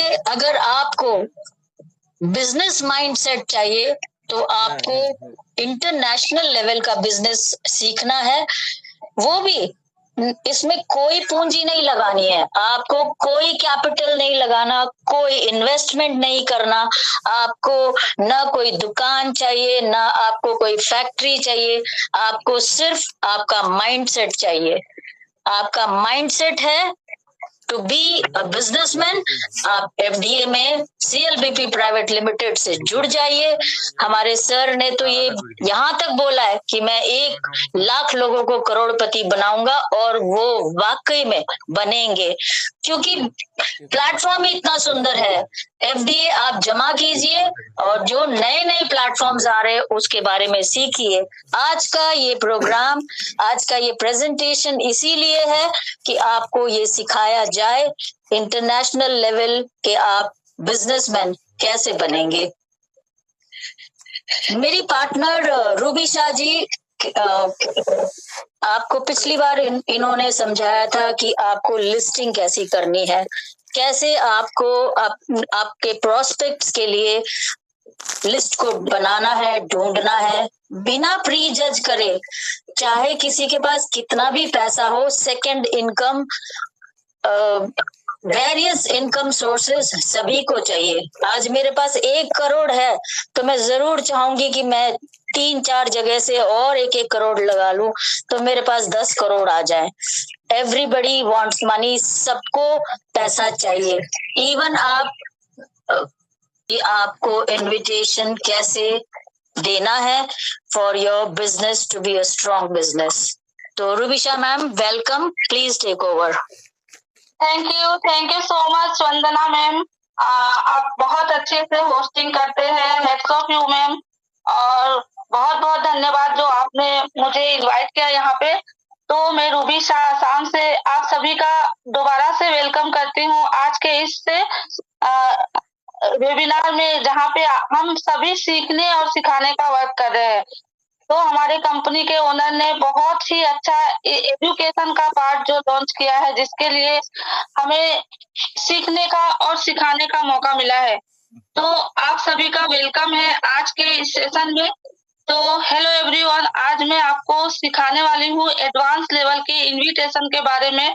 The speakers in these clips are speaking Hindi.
अगर आपको बिजनेस माइंडसेट चाहिए तो आपको इंटरनेशनल लेवल का बिजनेस सीखना है, वो भी इसमें कोई पूंजी नहीं लगानी है, आपको कोई कैपिटल नहीं लगाना, कोई इन्वेस्टमेंट नहीं करना, आपको ना कोई दुकान चाहिए, ना आपको कोई फैक्ट्री चाहिए, आपको सिर्फ आपका माइंडसेट चाहिए। आपका माइंडसेट है टू बी अ बिजनेसमैन, आप एफडीए में सीएलबीपी प्राइवेट लिमिटेड से जुड़ जाइए। हमारे सर ने तो ये यहाँ तक बोला है कि मैं 1 लाख लोगों को करोड़पति बनाऊंगा, और वो वाकई में बनेंगे, क्योंकि प्लेटफॉर्म ही इतना सुंदर है। एफडीए आप जमा कीजिए और जो नए नए प्लेटफॉर्म्स आ रहे हैं उसके बारे में सीखिए। आज का ये प्रोग्राम, आज का ये प्रेजेंटेशन इसीलिए है कि आपको ये सिखाया जाए इंटरनेशनल लेवल के आप बिजनेसमैन कैसे बनेंगे। मेरी पार्टनर रूबी शाह जी, आपको पिछली बार इन्होंने समझाया था कि आपको लिस्टिंग कैसी करनी है, कैसे आपको आपके प्रोस्पेक्ट्स के लिए लिस्ट को बनाना है, ढूंढना है, बिना प्री जज करे। चाहे किसी के पास कितना भी पैसा हो, second income, various income sources सभी को चाहिए। आज मेरे पास 1 करोड़ है तो मैं जरूर चाहूंगी कि मैं 3-4 जगह से और 1-1 करोड़ लगा लूं तो मेरे पास 10 करोड़ आ जाए। एवरीबडी वांट्स मनी, सबको पैसा चाहिए। इवन आपको इनविटेशन कैसे देना है for your business to be a strong business. तो Rubisha ma'am, welcome, please take over. Thank you so much Vandana ma'am. आप बहुत अच्छे से होस्टिंग करते हैं, हेड्स ऑफ यू मैम। और बहुत बहुत धन्यवाद जो आपने मुझे इनवाइट किया यहाँ पे। तो मैं रूबी शाह आसाम से आप सभी का दोबारा से वेलकम करती हूँ आज के इस वेबिनार में, जहाँ पे हम सभी सीखने और सिखाने का वर्क कर रहे हैं। तो हमारे कंपनी के ओनर ने बहुत ही अच्छा एजुकेशन का पार्ट जो लॉन्च किया है, जिसके लिए हमें सीखने का और सिखाने का मौका मिला है। तो आप सभी का वेलकम है आज के इस सेशन में। तो हेलो एवरीवन, आज मैं आपको सिखाने वाली हूँ एडवांस लेवल के इनविटेशन के बारे में,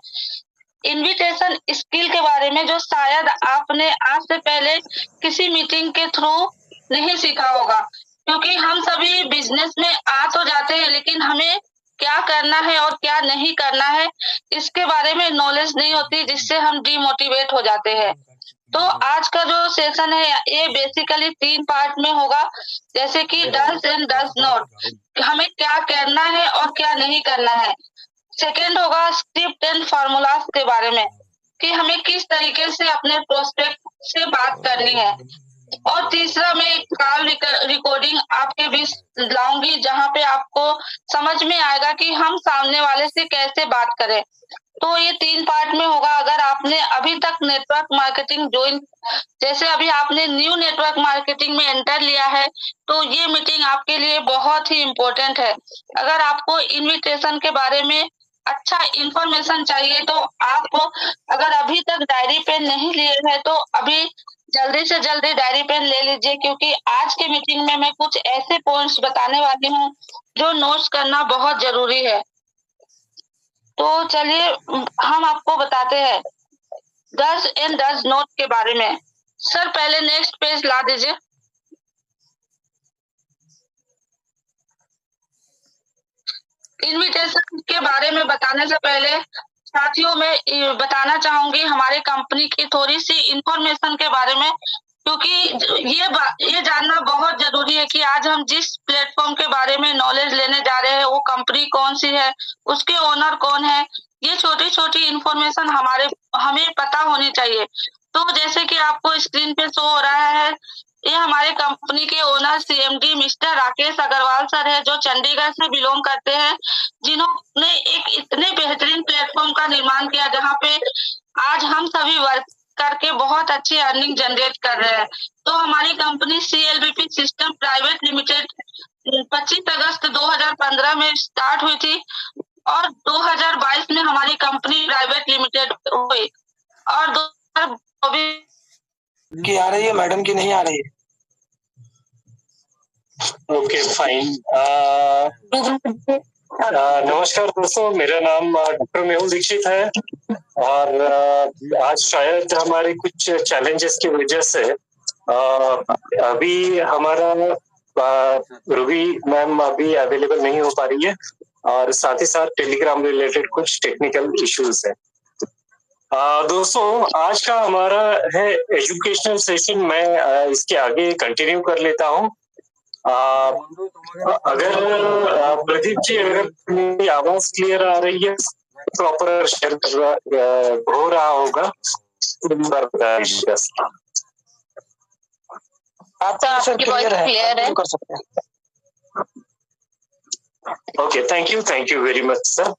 इनविटेशन स्किल के बारे में, जो शायद आपने आज से पहले किसी मीटिंग के थ्रू नहीं सीखा होगा। क्योंकि हम सभी बिजनेस में आ तो जाते हैं, लेकिन हमें क्या करना है और क्या नहीं करना है इसके बारे में नॉलेज नहीं होती, जिससे हम डिमोटिवेट हो जाते हैं। तो आज का जो सेशन है ये बेसिकली 3 पार्ट में होगा, जैसे कि डज एंड डज नॉट, हमें क्या करना है और क्या नहीं करना है। सेकेंड होगा स्क्रिप्ट एंड फार्मूलाज के बारे में, कि हमें किस तरीके से अपने प्रोस्पेक्ट से बात करनी है। और तीसरा मैं कॉल रिकॉर्डिंग आपके बीच लाऊंगी, जहाँ पे आपको समझ में आएगा कि हम सामने वाले से कैसे बात करें। तो ये 3 पार्ट में होगा। अगर आपने अभी तक नेटवर्क मार्केटिंग ज्वाइन, जैसे अभी आपने न्यू नेटवर्क मार्केटिंग में एंटर लिया है, तो ये मीटिंग आपके लिए बहुत ही इम्पोर्टेंट है। अगर आपको इनविटेशन के बारे में अच्छा इंफॉर्मेशन चाहिए, तो आप अगर अभी तक डायरी पेन नहीं लिए हैं तो अभी जल्दी से जल्दी डायरी पेन ले लीजिए, क्योंकि आज के मीटिंग में मैं कुछ ऐसे पॉइंट्स बताने वाली हूँ जो नोट्स करना बहुत जरूरी है। तो चलिए हम आपको बताते हैं डज एंड डज नॉट के बारे में। सर पहले नेक्स्ट पेज ला दीजिए। इनविटेशन के बारे में बताने से पहले साथियों मैं बताना चाहूंगी हमारे कंपनी की थोड़ी सी इंफॉर्मेशन के बारे में, क्योंकि ये जानना बहुत जरूरी है कि आज हम जिस प्लेटफॉर्म के बारे में नॉलेज लेने जा रहे हैं वो कंपनी कौन सी है, उसके ओनर कौन है, ये छोटी छोटी इंफॉर्मेशन हमें पता होनी चाहिए। तो जैसे कि आपको स्क्रीन पे शो हो रहा है, ये हमारे कंपनी के owner CMD mister Rakesh Agarwal sir है, जो चंडीगढ़ से बिलोंग करते हैं, जिन्होंने एक इतने बेहतरीन प्लेटफॉर्म का निर्माण किया जहाँ पे आज हम सभी वर्क करके बहुत अच्छी अर्निंग जनरेट कर रहे हैं। तो हमारी कंपनी सीएलबीपी सिस्टम प्राइवेट लिमिटेड 25 अगस्त 2015 में स्टार्ट हुई थी, और 2022 में हमारी कंपनी प्राइवेट लिमिटेड हुई, और 2024 की आ रही है, मैडम की नहीं आ रही है। Okay fine. नमस्कार दोस्तों, मेरा नाम डॉक्टर मेहुल दीक्षित है और आज शायद हमारे कुछ चैलेंजेस की वजह से अभी हमारा रूबी मैम अभी अवेलेबल नहीं हो पा रही है और साथ ही साथ टेलीग्राम रिलेटेड कुछ टेक्निकल इश्यूज है। दोस्तों, आज का हमारा है एजुकेशनल सेशन। मैं इसके आगे कंटिन्यू कर लेता हूँ। अगर प्रदीप जी, अगर मेरी आवाज क्लियर आ रही है, प्रॉपर शेयर हो रहा होगा तो बता दीजिएगा। आपकी वॉइस क्लियर है। कर सकते हैं। Okay, thank you very much sir.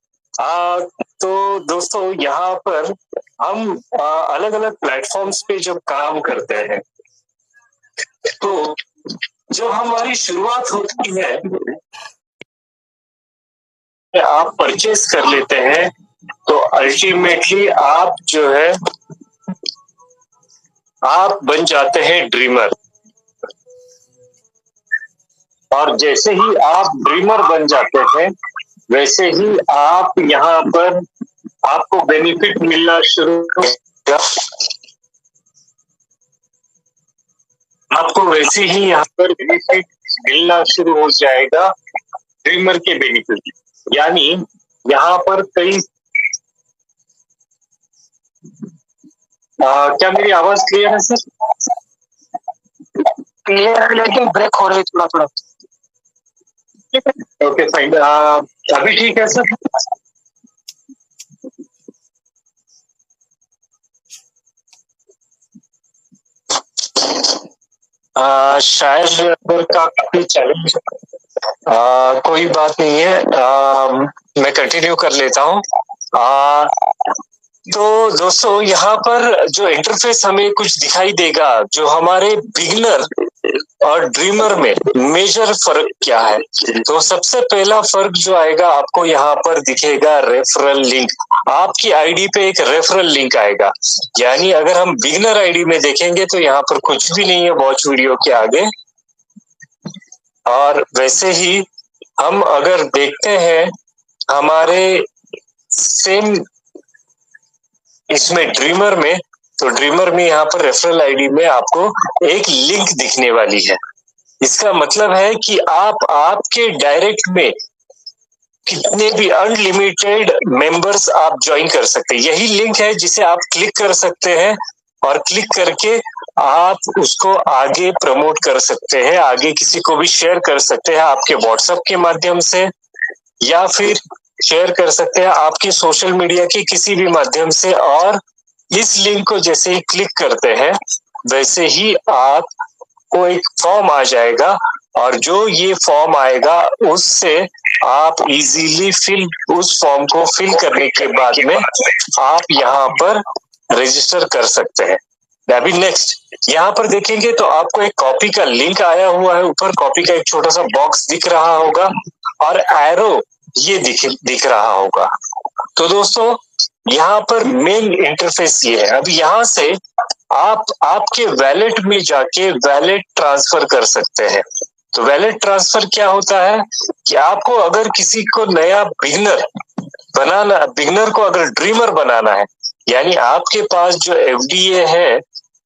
तो दोस्तों, यहाँ पर हम अलग अलग प्लेटफॉर्म्स पे जब काम करते हैं तो जब हमारी शुरुआत होती है, आप परचेस कर लेते हैं तो अल्टीमेटली आप जो है आप बन जाते हैं ड्रीमर। और जैसे ही आप ड्रीमर बन जाते हैं वैसे ही आप यहाँ पर आपको बेनिफिट मिलना शुरू हो जाएगा। आपको वैसे ही यहाँ पर बेनिफिट मिलना शुरू हो जाएगा ड्रीमर के बेनिफिट। यानी यहाँ पर कई क्या मेरी आवाज क्लियर है सर? क्लियर है लेकिन ब्रेक हो रही है थोड़ा थोड़ा। Okay fine. अभी ठीक है सर? शायद का काफी चैलेंज, कोई बात नहीं है। मैं कंटिन्यू कर लेता हूँ। तो दोस्तों, यहाँ पर जो इंटरफेस हमें कुछ दिखाई देगा, जो हमारे बिगिनर और ड्रीमर में मेजर फर्क क्या है। तो सबसे पहला फर्क जो आएगा आपको यहाँ पर दिखेगा रेफरल लिंक। आपकी आईडी पे एक रेफरल लिंक आएगा। यानी अगर हम बिगिनर आईडी में देखेंगे तो यहाँ पर कुछ भी नहीं है वॉच वीडियो के आगे। और वैसे ही हम अगर देखते हैं हमारे सेम इसमें ड्रीमर में, तो ड्रीमर में यहाँ पर रेफरल आईडी में आपको एक लिंक दिखने वाली है। इसका मतलब है कि आप आपके डायरेक्ट में कितने भी अनलिमिटेड मेंबर्स आप ज्वाइन कर सकते हैं। यही लिंक है जिसे आप क्लिक कर सकते हैं और क्लिक करके आप उसको आगे प्रमोट कर सकते हैं, आगे किसी को भी शेयर कर सकते हैं आपके व्हाट्सएप के माध्यम से, या फिर शेयर कर सकते हैं आपके सोशल मीडिया के किसी भी माध्यम से। और इस लिंक को जैसे ही क्लिक करते हैं वैसे ही आपको एक फॉर्म आ जाएगा और जो ये फॉर्म आएगा उससे आप इजीली उस फॉर्म को फिल करने के बाद में आप यहाँ पर रजिस्टर कर सकते हैं। अभी नेक्स्ट यहाँ पर देखेंगे तो आपको एक कॉपी का लिंक आया हुआ है। ऊपर कॉपी का एक छोटा सा बॉक्स दिख रहा होगा और एरो ये दिख रहा होगा। तो दोस्तों, यहाँ पर मेन इंटरफेस ये है। अब यहाँ से आप आपके वैलेट में जाके वैलेट ट्रांसफर कर सकते हैं। तो वैलेट ट्रांसफर क्या होता है कि आपको अगर किसी को नया बिगनर को अगर ड्रीमर बनाना है, यानी आपके पास जो एफडीए है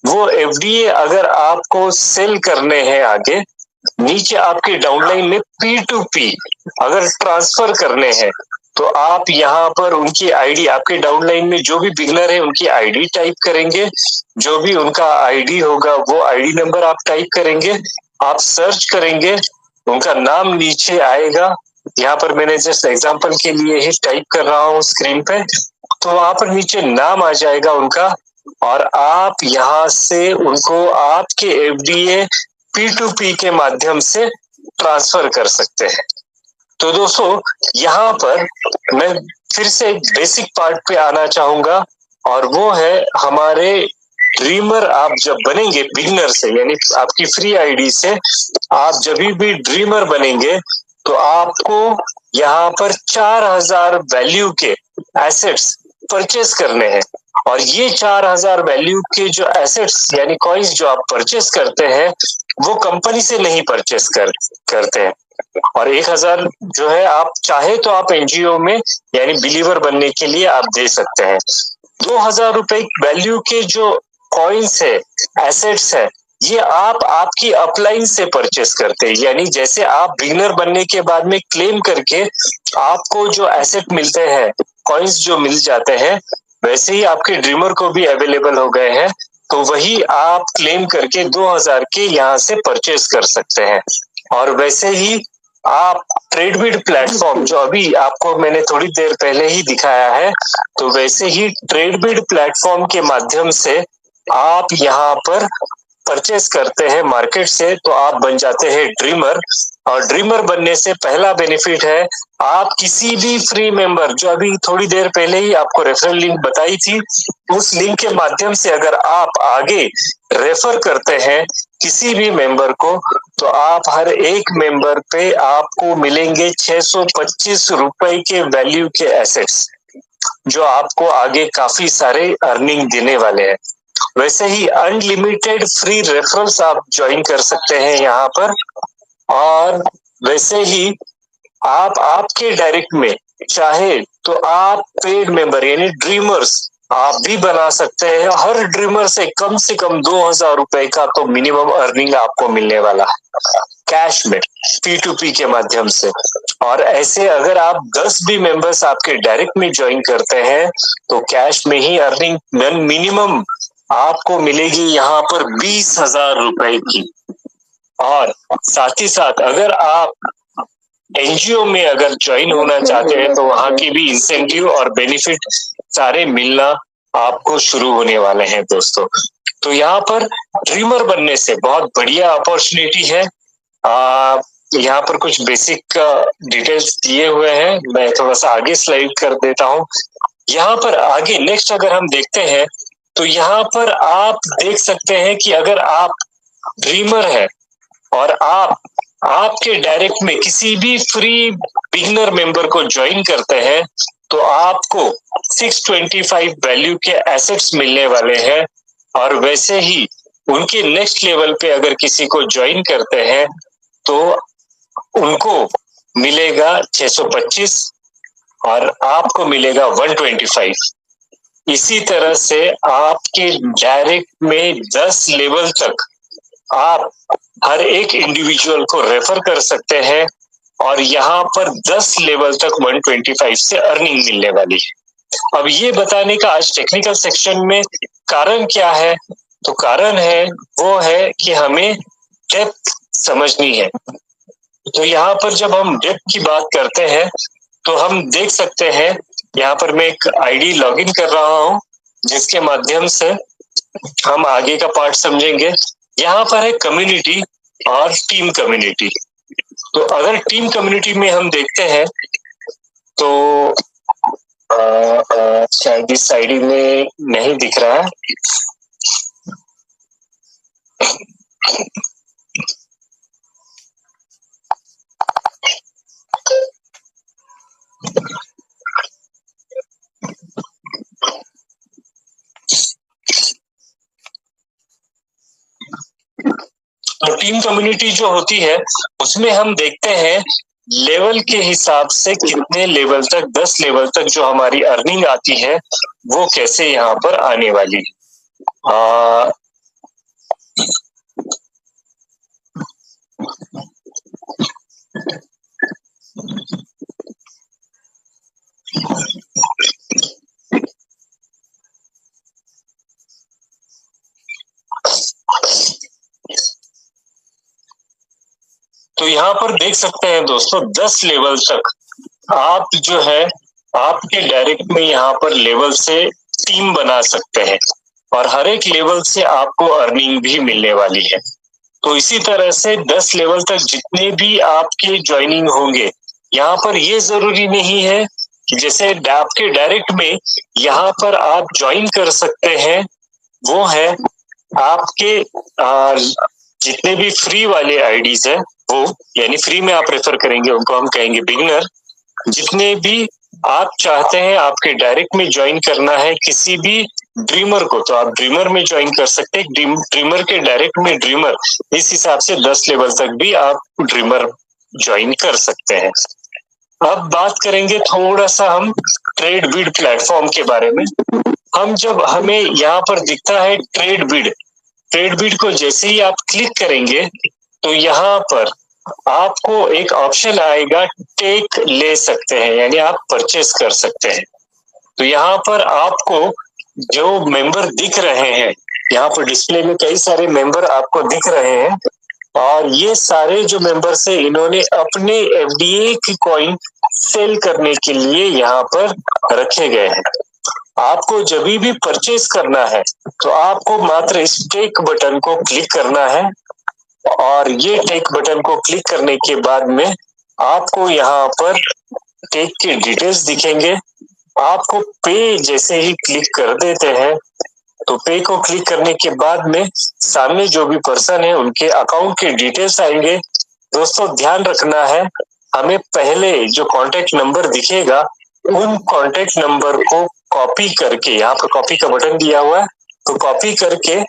वो एफडीए अगर आपको सेल करने हैं आगे, नीचे आपके डाउनलाइन में P2P अगर ट्रांसफर करने हैं तो आप यहाँ पर उनकी आईडी, आपके डाउनलाइन में जो भी बिगनर है उनकी आईडी टाइप करेंगे। जो भी उनका आईडी होगा वो आईडी नंबर आप टाइप करेंगे, आप सर्च करेंगे, उनका नाम नीचे आएगा। यहाँ पर मैंने जस्ट एग्जांपल के लिए ही टाइप कर रहा हूँ स्क्रीन पे, तो वहां पर नीचे नाम आ जाएगा उनका और आप यहाँ से उनको आपके एफडीए P2P के माध्यम से ट्रांसफर कर सकते हैं। तो दोस्तों, यहाँ पर मैं फिर से बेसिक पार्ट पे आना चाहूंगा और वो है हमारे ड्रीमर। आप जब बनेंगे बिगनर से, यानी आपकी फ्री आईडी से आप जब भी ड्रीमर बनेंगे तो आपको यहाँ पर 4000 वैल्यू के एसेट्स परचेस करने हैं। और ये 4000 वैल्यू के जो एसेट्स यानी कॉइन्स जो आप परचेस करते हैं वो कंपनी से नहीं परचेस करते हैं। और 1000 जो है आप चाहे तो आप एनजीओ में यानी बिलीवर बनने के लिए आप दे सकते हैं। 2000 रुपए वैल्यू के जो कॉइन्स है, एसेट्स है, ये आप आपकी अपलाइन से परचेस करते हैं। यानी जैसे आप बिगिनर बनने के बाद में क्लेम करके आपको जो एसेट मिलते हैं, कॉइन्स जो मिल जाते हैं, वैसे ही आपके ड्रीमर को भी अवेलेबल हो गए हैं। तो वही आप क्लेम करके 2000 के यहाँ से परचेस कर सकते हैं। और वैसे ही आप ट्रेडबिड प्लेटफॉर्म जो अभी आपको मैंने थोड़ी देर पहले ही दिखाया है, तो वैसे ही ट्रेडबिड प्लेटफॉर्म के माध्यम से आप यहाँ पर परचेस करते हैं मार्केट से, तो आप बन जाते हैं ड्रीमर। और ड्रीमर बनने से पहला बेनिफिट है आप किसी भी फ्री मेंबर, जो अभी थोड़ी देर पहले ही आपको रेफरल लिंक बताई थी, उस लिंक के माध्यम से अगर आप आगे रेफर करते हैं किसी भी मेंबर को, तो आप हर एक मेंबर पे आपको मिलेंगे 625 रुपए के वैल्यू के एसेट्स, जो आपको आगे काफी सारे अर्निंग देने वाले हैं। वैसे ही अनलिमिटेड फ्री रेफरल्स आप ज्वाइन कर सकते हैं यहाँ पर। और वैसे ही आप आपके डायरेक्ट में चाहे तो आप पेड मेंबर यानी ड्रीमर्स आप भी बना सकते हैं। हर ड्रीमर से कम 2000 रुपए का तो मिनिमम अर्निंग आपको मिलने वाला है कैश में, P2P के माध्यम से। और ऐसे अगर आप 10 भी मेंबर्स आपके डायरेक्ट में ज्वाइन करते हैं तो कैश में ही अर्निंग मिनिमम आपको मिलेगी यहाँ पर 20,000 रुपए की। और साथ ही साथ अगर आप एनजीओ में अगर ज्वाइन होना चाहते हैं तो वहां की भी इंसेंटिव और बेनिफिट सारे मिलना आपको शुरू होने वाले हैं दोस्तों। तो यहाँ पर ड्रीमर बनने से बहुत बढ़िया अपॉर्चुनिटी है। यहाँ पर कुछ बेसिक डिटेल्स दिए हुए हैं, मैं थोड़ा सा आगे स्लाइड कर देता हूँ। यहाँ पर आगे नेक्स्ट अगर हम देखते हैं तो यहाँ पर आप देख सकते हैं कि अगर आप ड्रीमर है और आपके डायरेक्ट में किसी भी फ्री बिगिनर मेंबर को ज्वाइन करते हैं तो आपको 625 वैल्यू के एसेट्स मिलने वाले हैं। और वैसे ही उनके नेक्स्ट लेवल पे अगर किसी को ज्वाइन करते हैं तो उनको मिलेगा 625 और आपको मिलेगा 125। इसी तरह से आपके डायरेक्ट में 10 लेवल तक आप हर एक इंडिविजुअल को रेफर कर सकते हैं और यहाँ पर 10 लेवल तक 125 से अर्निंग मिलने वाली है। अब ये बताने का आज टेक्निकल सेक्शन में कारण क्या है, तो कारण है वो है कि हमें डेप्थ समझनी है। तो यहाँ पर जब हम डेप्थ की बात करते हैं तो हम देख सकते हैं, यहाँ पर मैं एक आईडी लॉगिन कर रहा हूँ जिसके माध्यम से हम आगे का पार्ट समझेंगे। यहाँ पर है कम्युनिटी और टीम कम्युनिटी। तो अगर टीम कम्युनिटी में हम देखते हैं तो शायद इस आईडी में नहीं दिख रहा है। तो टीम कम्युनिटी जो होती है उसमें हम देखते हैं लेवल के हिसाब से कितने लेवल तक, 10 लेवल तक जो हमारी अर्निंग आती है वो कैसे यहाँ पर आने वाली है। तो यहाँ पर देख सकते हैं दोस्तों 10 लेवल तक आप जो है आपके डायरेक्ट में यहाँ पर लेवल से टीम बना सकते हैं और हर एक लेवल से आपको अर्निंग भी मिलने वाली है। तो इसी तरह से 10 लेवल तक जितने भी आपके ज्वाइनिंग होंगे, यहाँ पर ये जरूरी नहीं है कि जैसे आपके डायरेक्ट में यहाँ पर आप ज्वाइन कर सकते हैं, वो है आपके जितने भी फ्री वाले आईडीज है वो, यानी फ्री में आप रेफर करेंगे उनको हम कहेंगे बिगिनर। जितने भी आप चाहते हैं आपके डायरेक्ट में ज्वाइन करना है किसी भी ड्रीमर को, तो आप ड्रीमर में ज्वाइन कर सकते हैं। ड्रीमर के डायरेक्ट में ड्रीमर, इस हिसाब से 10 लेवल तक भी आप ड्रीमर ज्वाइन कर सकते हैं। अब बात करेंगे थोड़ा सा हम ट्रेडबिड प्लेटफॉर्म के बारे में। हमें यहाँ पर दिखता है ट्रेडबिड को जैसे ही आप क्लिक करेंगे तो यहाँ पर आपको एक ऑप्शन आएगा, टेक ले सकते हैं, यानी आप परचेस कर सकते हैं। तो यहाँ पर आपको जो मेंबर दिख रहे हैं, यहाँ पर डिस्प्ले में कई सारे मेंबर आपको दिख रहे हैं, और ये सारे जो मेंबर्स हैं इन्होंने अपने एफडीए की कॉइन सेल करने के लिए यहाँ पर रखे गए हैं। आपको जब भी परचेस करना है तो आपको मात्र इस टेक बटन को क्लिक करना है, और ये टेक बटन को क्लिक करने के बाद में आपको यहाँ पर टेक के डिटेल्स दिखेंगे। आपको पे जैसे ही क्लिक कर देते हैं तो पे को क्लिक करने के बाद में सामने जो भी पर्सन है उनके अकाउंट के डिटेल्स आएंगे। दोस्तों ध्यान रखना है, हमें पहले जो कॉन्टेक्ट नंबर दिखेगा उन कॉन्टेक्ट नंबर को कॉपी करके, यहाँ पर कॉपी का बटन दिया हुआ है, तो कॉपी करके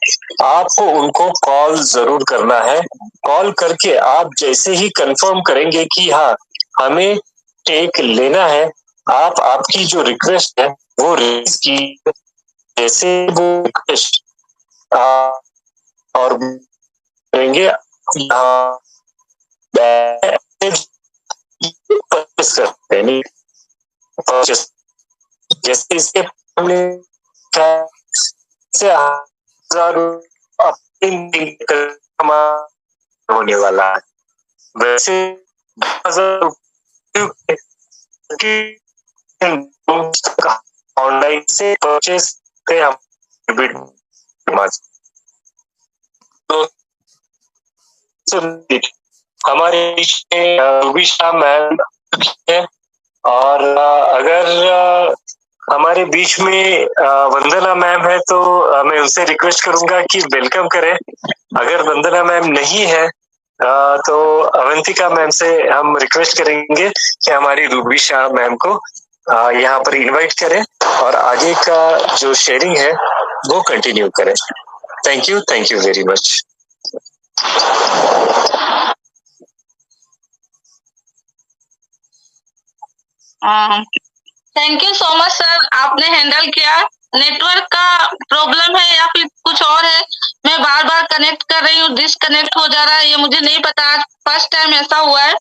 आपको उनको कॉल जरूर करना है। कॉल करके आप जैसे ही कंफर्म करेंगे कि हाँ हमें टेक लेना है, आप आपकी जो रिक्वेस्ट है वो रेज की, जैसे वो रिक्वेस्ट और करेंगे यहाँ परचेस करते हैं, परचेस जैसे इसके हमने से 1000 होने वाला है, वैसे 1000 ऑनलाइन से परचेस करते हम हमारे बीच में रूबी शाह मैम है, और अगर हमारे बीच में वंदना मैम है तो मैं उनसे रिक्वेस्ट करूंगा कि वेलकम करें। अगर वंदना मैम नहीं है तो अवंतिका मैम से हम रिक्वेस्ट करेंगे कि हमारी रूबी शाह मैम को यहाँ पर इनवाइट करें और आगे का जो शेयरिंग है वो कंटिन्यू करें। Thank you very much. Thank you so much sir, आपने हैंडल किया। नेटवर्क का प्रॉब्लम है या फिर कुछ और है, मैं बार बार कनेक्ट कर रही हूँ, डिसकनेक्ट हो जा रहा है, ये मुझे नहीं पता। आज फर्स्ट टाइम ऐसा हुआ है,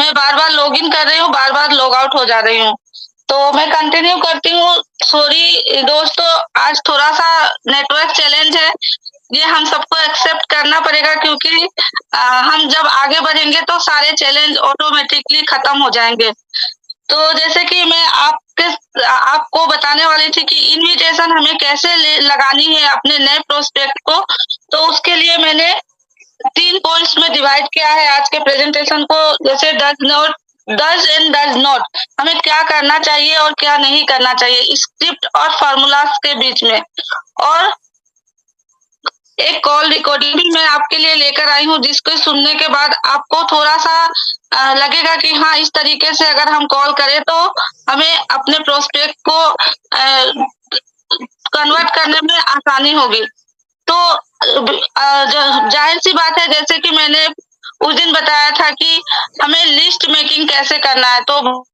मैं बार बार लॉग इन कर रही हूँ, बार बार लॉग आउट हो जा रही हूँ। तो मैं कंटिन्यू करती हूँ। सॉरी दोस्तों, आज थोड़ा सा नेटवर्क चैलेंज है, ये हम सबको एक्सेप्ट करना पड़ेगा, क्योंकि हम जब आगे बढ़ेंगे तो सारे चैलेंज ऑटोमेटिकली खत्म हो जाएंगे। तो जैसे कि मैं आपको बताने वाली थी कि इनविटेशन हमें कैसे लगानी है अपने नए प्रोस्पेक्ट को, तो उसके लिए मैंने 3 पॉइंट्स में डिवाइड किया है आज के प्रेजेंटेशन को। जैसे डज एंड डज नॉट, हमें क्या करना चाहिए और क्या नहीं करना चाहिए स्क्रिप्ट और फॉर्मूलाज के बीच में। और एक कॉल रिकॉर्डिंग भी मैं आपके लिए लेकर आई हूँ, जिसको सुनने के बाद आपको थोड़ा सा लगेगा कि हाँ इस तरीके से अगर हम कॉल करें तो हमें अपने प्रोस्पेक्ट को कन्वर्ट करने में आसानी होगी। तो जाहिर सी बात है, जैसे कि मैंने उस दिन बताया था कि हमें लिस्ट मेकिंग कैसे करना है, तो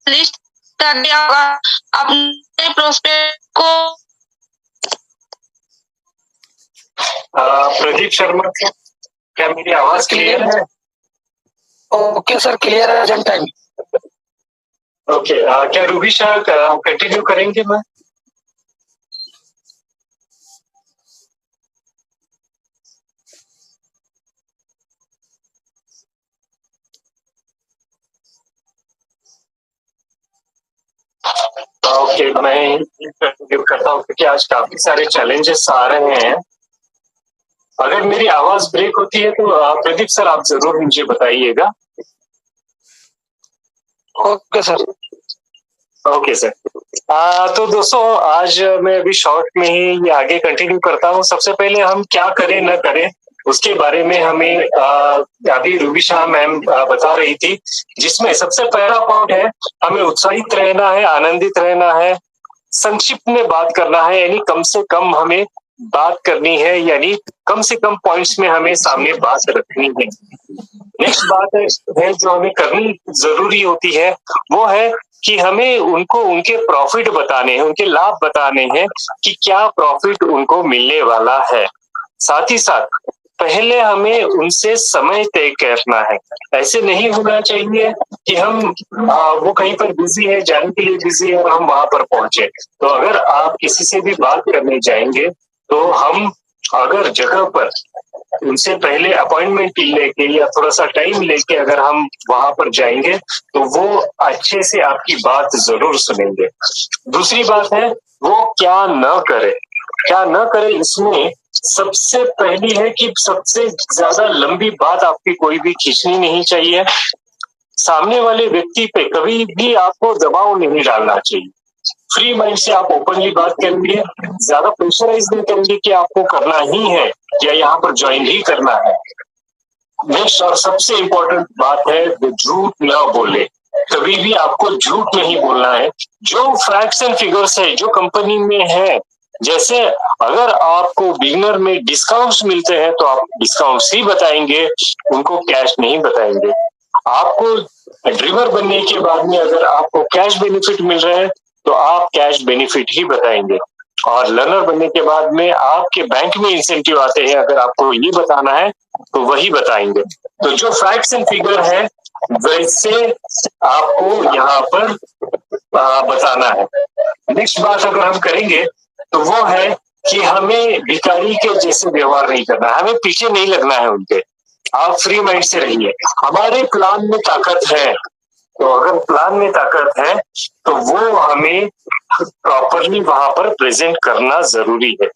लिस्ट कर दिया होगा अपने प्रोस्पेक्ट को। प्रदीप शर्मा, क्या मेरी आवाज क्लियर है? ओके सर, क्लियर है एट टाइम। ओके, क्या रूबी शाह कंटिन्यू करेंगे? मैं मैं कंटिन्यू करता हूँ क्योंकि आज काफी सारे चैलेंजेस आ रहे हैं। अगर मेरी आवाज ब्रेक होती है तो प्रदीप सर आप जरूर मुझे बताइएगा। Okay sir. Okay sir. तो दोस्तों आज मैं अभी शॉर्ट में ही आगे कंटिन्यू करता हूँ। सबसे पहले हम क्या करें न करें उसके बारे में हमें अभी रूबी शाह मैम बता रही थी, जिसमें सबसे पहला पॉइंट है हमें उत्साहित रहना है, आनंदित रहना है, संक्षिप्त में बात करना है, यानी कम से कम हमें बात करनी है, यानी कम से कम पॉइंट्स में हमें सामने बात रखनी है। नेक्स्ट बात है जो हमें करनी जरूरी होती है, वो है कि हमें उनको उनके प्रॉफिट बताने हैं, उनके लाभ बताने हैं कि क्या प्रॉफिट उनको मिलने वाला है। साथ ही साथ पहले हमें उनसे समय तय करना है। ऐसे नहीं होना चाहिए कि हम वो कहीं पर बिजी है, जाने के लिए बिजी है और हम वहां पर पहुंचे। तो अगर आप किसी से भी बात करने जाएंगे तो हम अगर जगह पर उनसे पहले अपॉइंटमेंट लेके या थोड़ा सा टाइम लेके अगर हम वहां पर जाएंगे तो वो अच्छे से आपकी बात जरूर सुनेंगे। दूसरी बात है वो क्या न करे, क्या न करे इसमें सबसे पहली है कि सबसे ज्यादा लंबी बात आपकी कोई भी खींचनी नहीं चाहिए। सामने वाले व्यक्ति पे कभी भी आपको दबाव नहीं डालना चाहिए। फ्री माइंड से आप ओपनली बात करेंगे, ज्यादा प्रेशराइज नहीं करेंगे कि आपको करना ही है या यहाँ पर ज्वाइन ही करना है। नेक्स्ट और सबसे इम्पोर्टेंट बात है वो झूठ न बोले। कभी भी आपको झूठ नहीं बोलना है। जो फैक्ट्स एंड फिगर्स है जो कंपनी में है, जैसे अगर आपको बिगिनर में डिस्काउंट्स मिलते हैं तो आप डिस्काउंट्स ही बताएंगे, उनको कैश नहीं बताएंगे। आपको ड्रीमर बनने के बाद में अगर आपको कैश बेनिफिट मिल रहे हैं तो आप कैश बेनिफिट ही बताएंगे। और लर्नर बनने के बाद में आपके बैंक में इंसेंटिव आते हैं, अगर आपको ये बताना है तो वही बताएंगे। तो जो फैक्ट्स एंड फिगर है वैसे आपको यहाँ पर बताना है। नेक्स्ट बात अगर हम करेंगे तो वो है कि हमें भिखारी के जैसे व्यवहार नहीं करना है, हमें पीछे नहीं लगना है उनके। आप फ्री माइंड से रहिए। हमारे प्लान में ताकत है, तो अगर प्लान में ताकत है तो वो हमें प्रॉपरली वहां पर प्रेजेंट करना जरूरी है।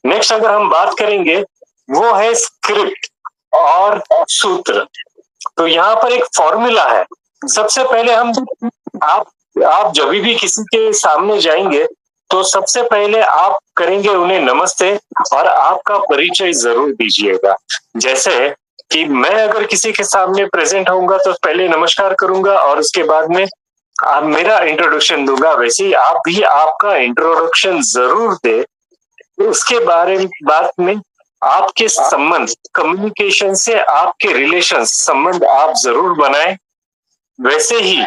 नेक्स्ट अगर हम बात करेंगे वो है स्क्रिप्ट और सूत्र। तो यहाँ पर एक फॉर्मूला है। सबसे पहले हम आप जब भी किसी के सामने जाएंगे तो सबसे पहले आप करेंगे उन्हें नमस्ते और आपका परिचय जरूर दीजिएगा। जैसे कि मैं अगर किसी के सामने प्रेजेंट होऊंगा तो पहले नमस्कार करूंगा और उसके बाद में मेरा इंट्रोडक्शन दूंगा। वैसे ही आप भी आपका इंट्रोडक्शन जरूर दे। उसके बारे में बात में आपके संबंध, कम्युनिकेशन से आपके रिलेशन संबंध आप जरूर बनाएं। वैसे ही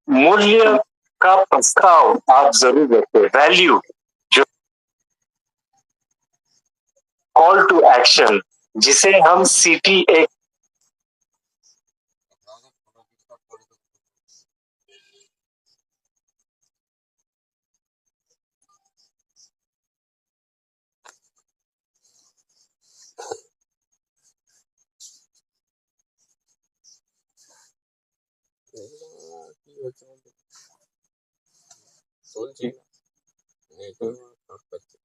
मूल्य का प्रस्ताव आप जरूर रखें, वैल्यू, जो कॉल टू एक्शन जिसे हम CTA চলছে নেটওয়ার্ক